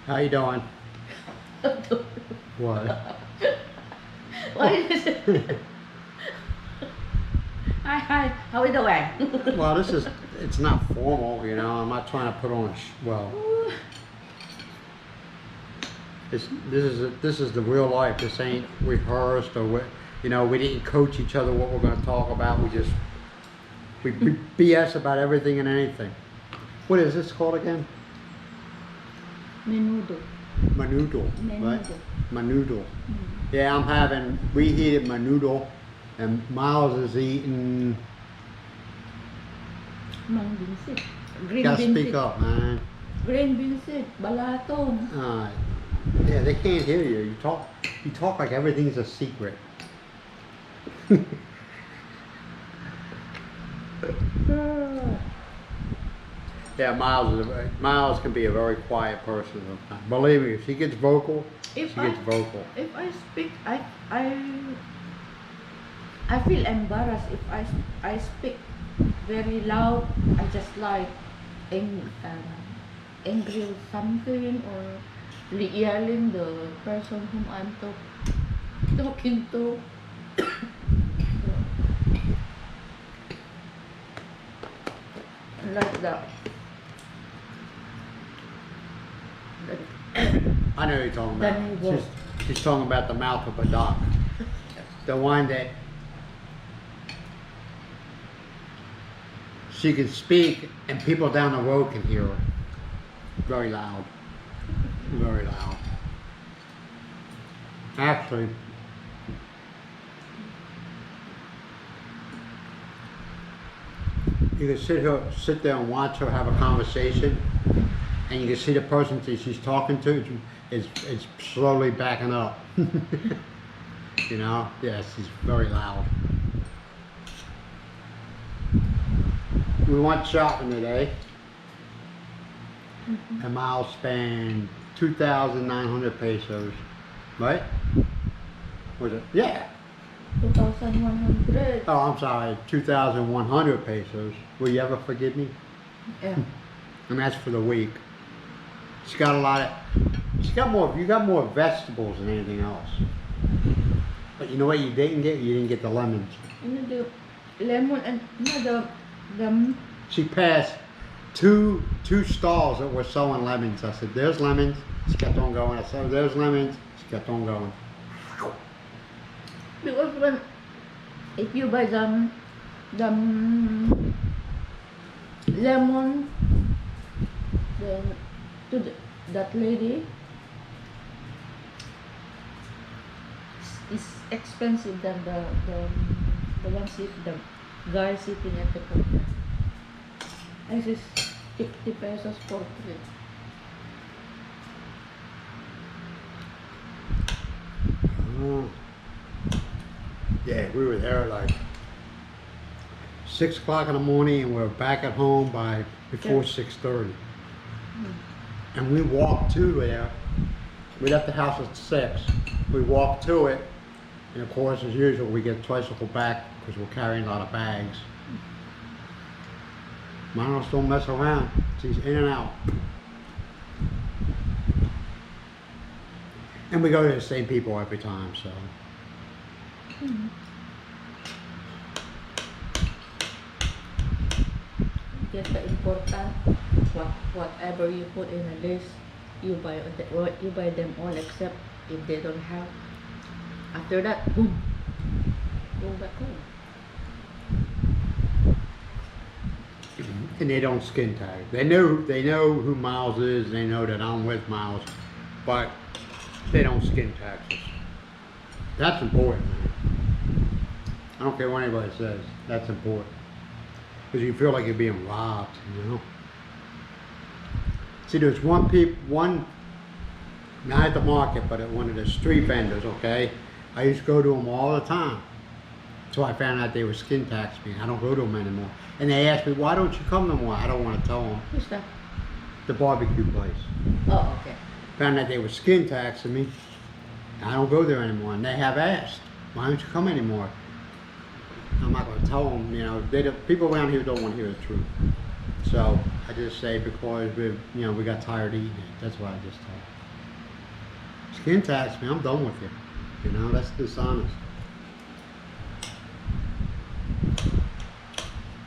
How you doing? What? Why is it? Hi, how are you doing? Well, it's not formal, you know. I'm not trying to put on well. This is the real life. This ain't rehearsed or what. You know, we didn't coach each other what we're going to talk about. We BS about everything and anything. What is this called again? Menudo. Menudo, right? Menudo. Menudo. Yeah, I'm having reheated menudo, and Miles is eating. Mang bean seed. Green Gotta bean speak seed. up, man. Green bean seed. Balatong. Yeah, they can't hear you. You talk like everything's a secret. Yeah, Miles can be a very quiet person sometimes. Believe me, if she gets vocal, she gets vocal. If I speak, I feel embarrassed if I speak very loud. I just like angry with something or yelling the person whom I'm talking to. Like that. I know who you're talking The about. neighbor. She's talking about the mouth of a duck. The one that she can speak and people down the road can hear her. Very loud. Very loud. Actually, you can sit there and watch her have a conversation, and you can see the person that she's talking to is slowly backing up. You know, yes, she's very loud. We went shopping today, and Miles spent 2,900 pesos, right? Was it? Yeah. 2,100. Oh, I'm sorry, 2,100 pesos. Will you ever forgive me? Yeah. And that's for the week. You got more vegetables than anything else. But you know what you didn't get? You didn't get the lemons. The lemon and the She passed two stalls that were selling lemons. I said, there's lemons. She kept on going. I said, there's lemons. She kept on going. because if you buy the lemon that lady is expensive than the the guy sitting at the counter. This is 50 pesos for three. Oh. Yeah, we were there like 6 o'clock in the morning, and we were back at home by before 6:30. And we walked to there. We left the house at 6. We walked to it, and of course, as usual, we get a tricycle back because we're carrying a lot of bags. Manos don't mess around. She's in and out. And we go to the same people every time, so. Just the important, whatever you put in a list, you buy them all except if they don't have. After that, boom, go back home. And they don't skin tag. They know who Miles is. They know that I'm with Miles, but they don't skin tag us. That's important, man. I don't care what anybody says. That's important because you feel like you're being robbed, you know. See, there's one not at the market, but at one of the street vendors. Okay, I used to go to them all the time. So I found out they were skin taxing me. I don't go to them anymore. And they asked me, why don't you come no more? I don't want to tell them. Who's that? The barbecue place. Oh, okay. Found out they were skin taxing me. I don't go there anymore. And they have asked, why don't you come anymore? I'm not going to tell them, you know, people around here don't want to hear the truth. So I just say because we got tired of eating it. That's what I just tell them. Skin tax me, I'm done with you. You know, that's dishonest.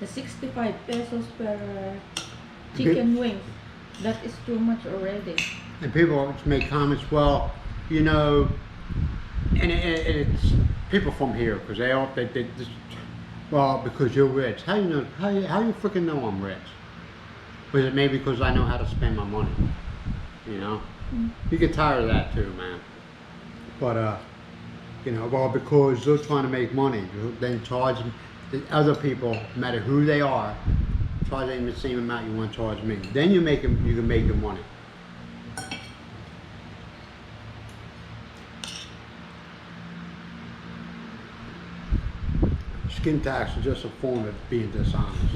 The 65 pesos per chicken wings, that is too much already. And people make comments, well, you know, and it's people from here because they just, well, because you're rich. How you know? How you freaking know I'm rich? Was it maybe because I know how to spend my money? You know, you get tired of that too, man. But you know, well, because they're trying to make money, then charge the other people, no matter who they are, charge them the same amount you want to charge me. Then you can make your money. Skin tax is just a form of being dishonest.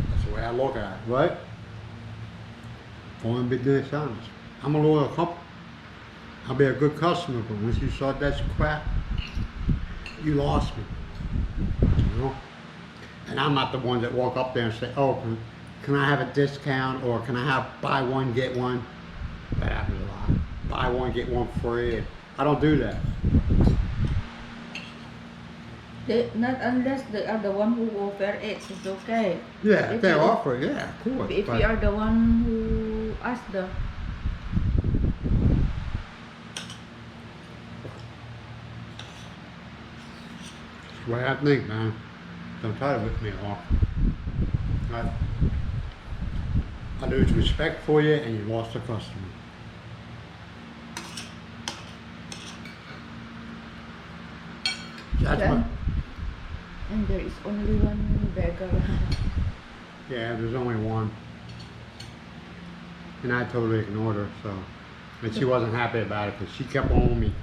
That's the way I look at it, right? Form of being dishonest. I'm a loyal couple. I'll be a good customer, but once you start that crap, you lost me. You know? And I'm not the one that walk up there and say, oh, can I have a discount, or can I have buy one, get one? That happens a lot. Buy one, get one free. I don't do that. Not unless they are the one who offer it, it's okay. Yeah, If they you- offer, yeah, of course. If but you are the one who asked the, that's the way I think, man. Don't try to rip me off. I lose respect for you, and you lost a customer. That's then, what. and there is only one beggar. Yeah, there's only one. And I totally ignored her, so. And she wasn't happy about it because she kept on me.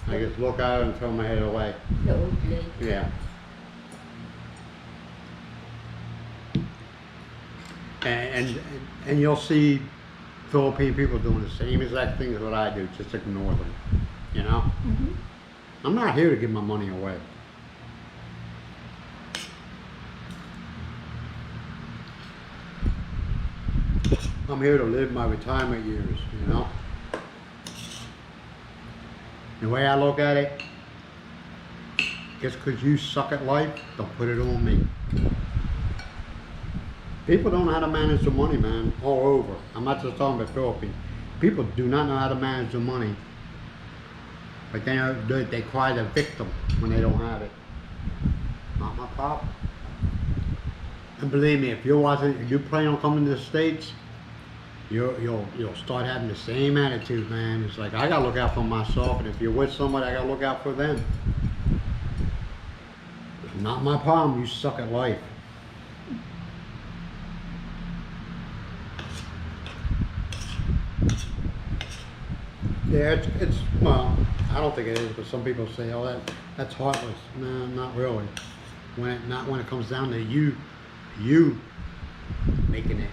I just look at her and throw my head away. The old lady. Yeah. And you'll see Philippine people doing the same exact thing as what I do, just ignore them. You know? Mm-hmm. I'm not here to give my money away. I'm here to live my retirement years, you know? The way I look at it, just because you suck at life, don't put it on me. People don't know how to manage their money, man, all over. I'm not just talking about Philippines. People do not know how to manage their money. But they cry the victim when they don't have it. Not my problem. And believe me, if you plan on coming to the States, you'll start having the same attitude, man. It's like, I gotta look out for myself, and if you're with somebody, I gotta look out for them. Not my problem, you suck at life. Yeah, it's well, I don't think it is, but some people say, oh, that's heartless. No, not really. Not when it comes down to you making it.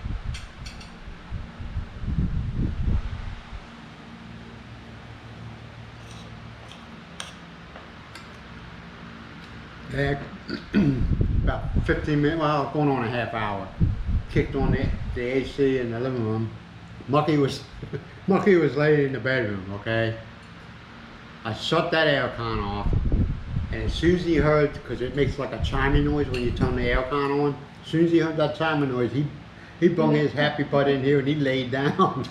Yeah, about 15 minutes, well, going on a half hour. Kicked on the AC in the living room. Mucky was laying in the bedroom, okay? I shut that aircon off, and as soon as he heard, because it makes like a chiming noise when you turn the aircon on, as soon as he heard that chiming noise, he bung his happy butt in here and he laid down.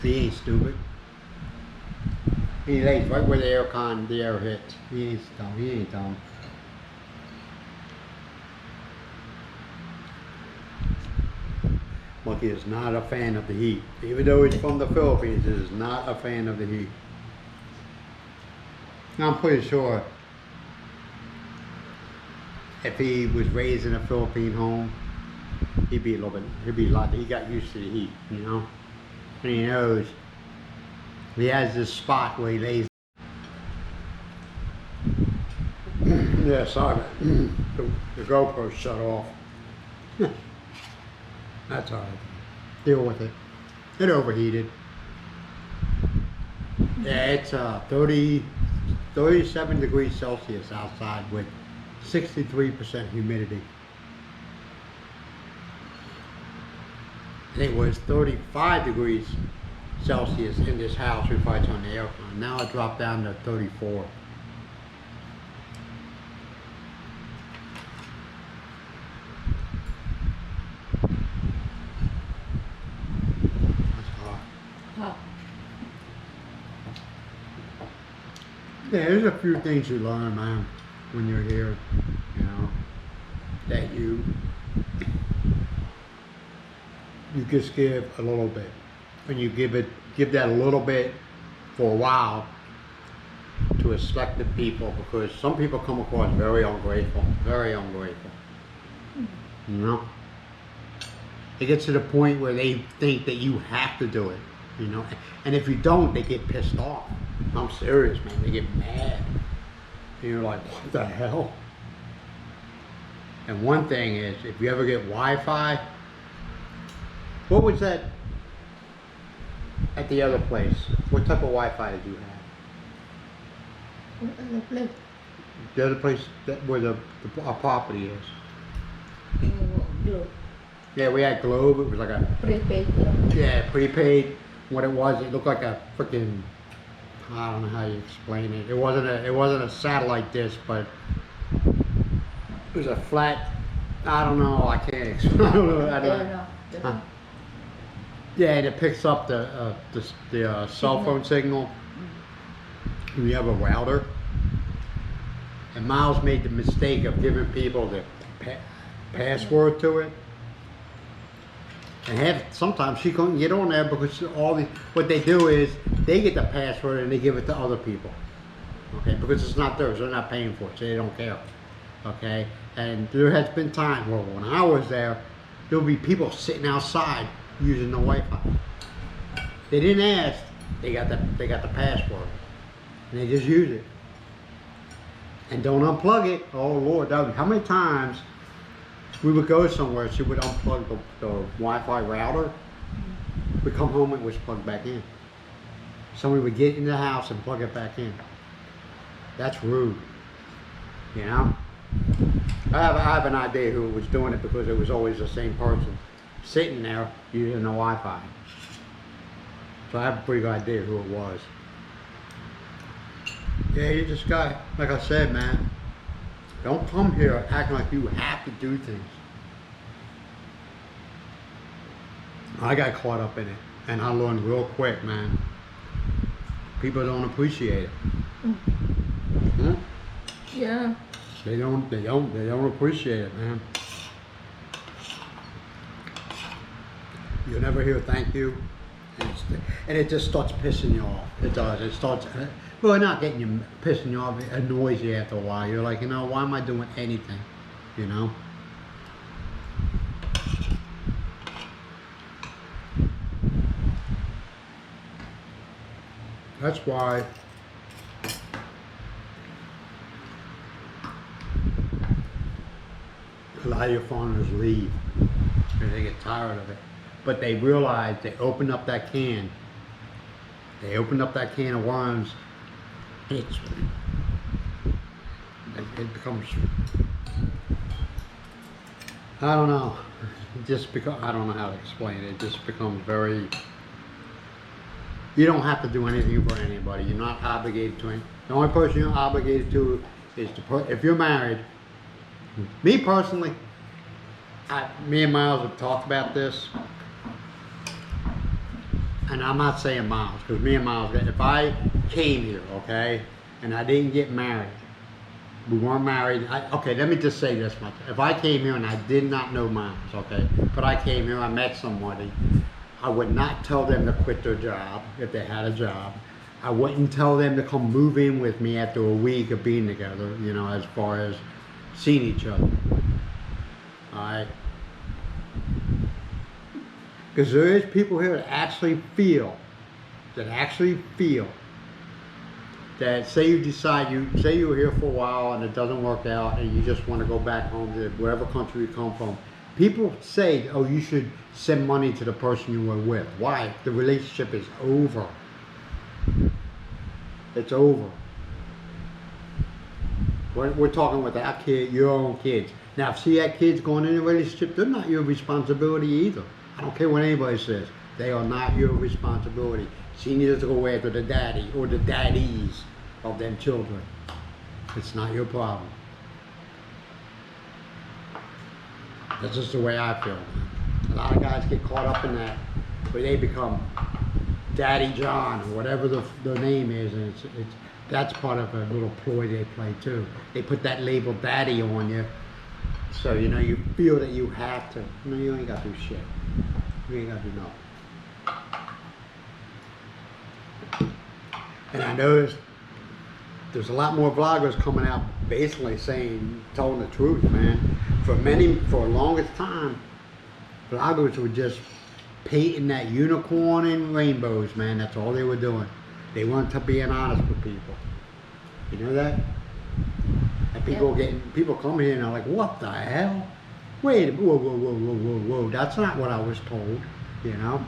He ain't stupid. He lays right where the air hits. He ain't dumb. He ain't dumb. Monkey is not a fan of the heat. Even though he's from the Philippines, he is not a fan of the heat. Now, I'm pretty sure if he was raised in a Philippine home, he got used to the heat, you know? And he knows he has this spot where he lays. Yeah, sorry, the GoPro shut off. That's all right. Deal with it. It overheated. Yeah, it's 37 degrees Celsius outside with 63% humidity. And it was 35 degrees Celsius in this house before I turn the air on. Now it dropped down to 34. That's hot. Hot. Yeah, there's a few things you learn, man, when you're here, you know, that you just give a little bit. When you give that a little bit for a while to a selected people, because some people come across very ungrateful, very ungrateful. You know? It gets to the point where they think that you have to do it, you know? And if you don't, they get pissed off. I'm serious, man. They get mad. And you're like, what the hell? And one thing is, if you ever get Wi-Fi, what was that at the other place? What type of Wi-Fi did you have? What other place? The other place where our property is. Globe. Yeah, we had Globe. It was like a Prepaid. yeah, prepaid. What it was, it looked like a freaking, I don't know how you explain it. It wasn't a satellite dish, but it was a flat. I don't know. I can't explain. I don't know. I don't know. Huh? Yeah, and it picks up the cell phone signal. We have a router, and Miles made the mistake of giving people the password to it. And sometimes she couldn't get on there because what they do is they get the password and they give it to other people. Okay, because it's not theirs, they're not paying for it, so they don't care. Okay, and there has been times where when I was there, there'll be people sitting outside using the Wi-Fi. They didn't ask, they got the password, and they just use it. And don't unplug it. Oh Lord, how many times we would go somewhere, she would unplug the Wi-Fi router. We'd come home and it was plugged back in. Somebody would get in the house and plug it back in. That's rude, you know? I have an idea who was doing it, because it was always the same person sitting there using the Wi-Fi. So I have a pretty good idea who it was. Yeah, you just got, like I said, man, don't come here acting like you have to do things. I got caught up in it, and I learned real quick, man. People don't appreciate it. Hmm? Yeah. They don't appreciate it, man. You'll never hear thank you, and it just starts pissing you off. It does. It starts. Well, not getting you, pissing you off. It annoys you after a while. You're like, you know, why am I doing anything? You know. That's why a lot of your foreigners leave, because they get tired of it. But they realize they open up that can. They open up that can of worms. It becomes, I don't know. It just becomes, I don't know how to explain it. It just becomes very. You don't have to do anything for anybody. You're not obligated to anything. The only person you're obligated to is if you're married. Me personally, me and Miles have talked about this, and I'm not saying Miles, because me and Miles, if I came here, okay, and I didn't get married, we weren't married, okay, let me just say this much. If I came here and I did not know Miles, okay, but I came here, I met somebody, I would not tell them to quit their job if they had a job. I wouldn't tell them to come move in with me after a week of being together, you know, as far as seeing each other. Alright? Because there is people here that actually feel, that say you decide, say you were here for a while and it doesn't work out and you just want to go back home to wherever country you come from. People say, oh, you should send money to the person you were with. Why? The relationship is over. It's over. We're talking with our kid, your own kids. Now, if you have kids going in a relationship, they're not your responsibility either. I don't care what anybody says. They are not your responsibility. She needs to go after the daddy or the daddies of them children. It's not your problem. That's just the way I feel. A lot of guys get caught up in that, where they become Daddy John or whatever the name is, and that's part of a little ploy they play too. They put that label daddy on you, so you feel that you have to. No, you ain't got to do shit. You ain't got to do nothing. And I noticed there's a lot more vloggers coming out basically telling the truth, man. For the longest time, vloggers were just painting that unicorn and rainbows, man. That's all they were doing. They weren't being honest with people. You know that? And people come here and are like, what the hell? Wait, whoa. That's not what I was told, you know?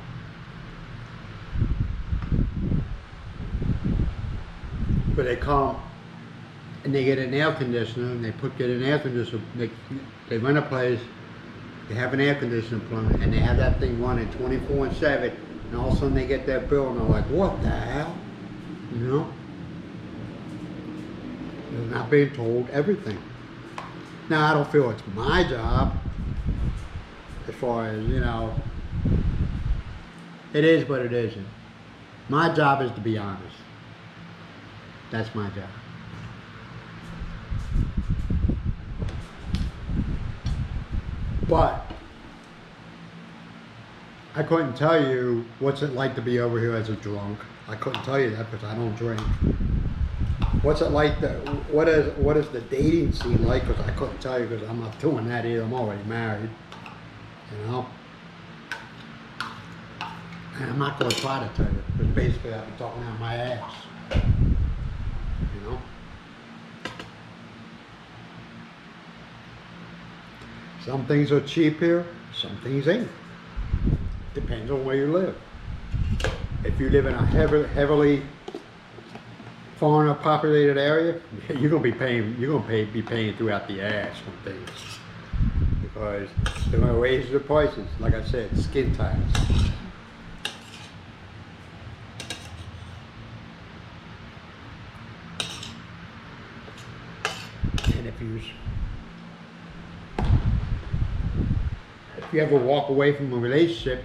But they come and they get an air conditioner and get an air conditioner. They rent a place, they have an air conditioner plant, and they have that thing running 24/7, and all of a sudden they get their bill and they're like, what the hell? You know? They're not being told everything. Now, I don't feel it's my job, as far as, it is, but it isn't. My job is to be honest. That's my job. But I couldn't tell you what's it like to be over here as a drunk. I couldn't tell you that because I don't drink. What's it like what is the dating scene like? Because I couldn't tell you because I'm not doing that either. I'm already married, And I'm not going to try to tell you because basically I've been talking out my ass. Some things are cheap here, some things ain't. Depends on where you live. If you live in a heavily foreigner populated area, you're gonna be paying throughout the ass on things. Because they're gonna raise the prices. Like I said, skin tax. And if you ever walk away from a relationship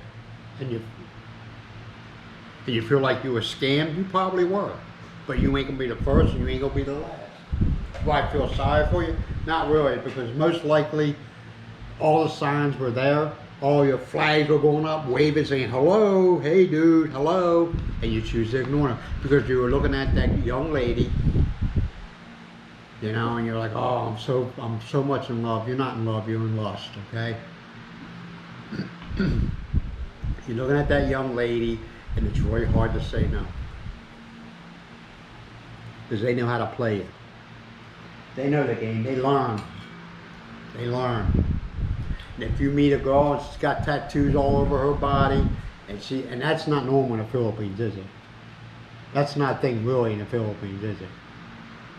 and you feel like you were scammed, you probably were. But you ain't gonna be the first and you ain't gonna be the last. Do I feel sorry for you? Not really, because most likely all the signs were there, all your flags were going up, waving, saying hello, hey dude, hello, and you choose to ignore them because you were looking at that young lady, and you're like, oh, I'm so much in love. You're not in love, you're in lust, okay? You're looking at that young lady, and it's really hard to say no. Because they know how to play it. They know the game. They learn. And if you meet a girl and she's got tattoos all over her body, and that's not normal in the Philippines, is it? That's not a thing really in the Philippines, is it?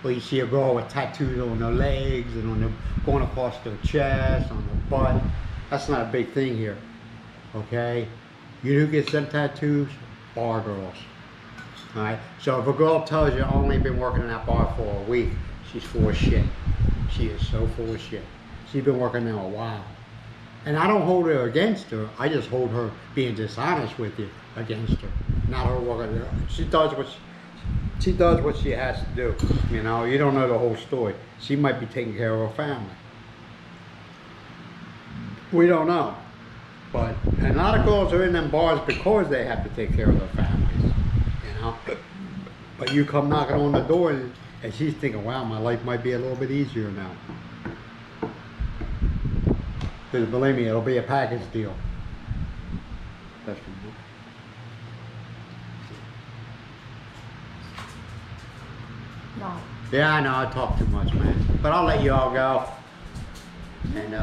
Well, you see a girl with tattoos on her legs and going across their chest, on their butt. That's not a big thing here. Okay? You know who gets them tattoos? Bar girls. Alright? So if a girl tells you, I've only been working in that bar for a week, she's full of shit. She is so full of shit. She's been working there a while. And I don't hold her against her. I just hold her being dishonest with you against her. Not her working there. She does what she has to do. You don't know the whole story. She might be taking care of her family. We don't know. But a lot of girls are in them bars because they have to take care of their families. But you come knocking on the door and she's thinking, wow, my life might be a little bit easier now. Because believe me, it'll be a package deal. That's for you. No. Yeah, I know, I talk too much, man. But I'll let you all go. And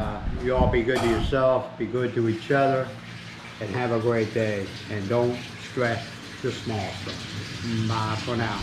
you all be good to yourself, be good to each other, and have a great day. And don't stress the small stuff. Bye for now.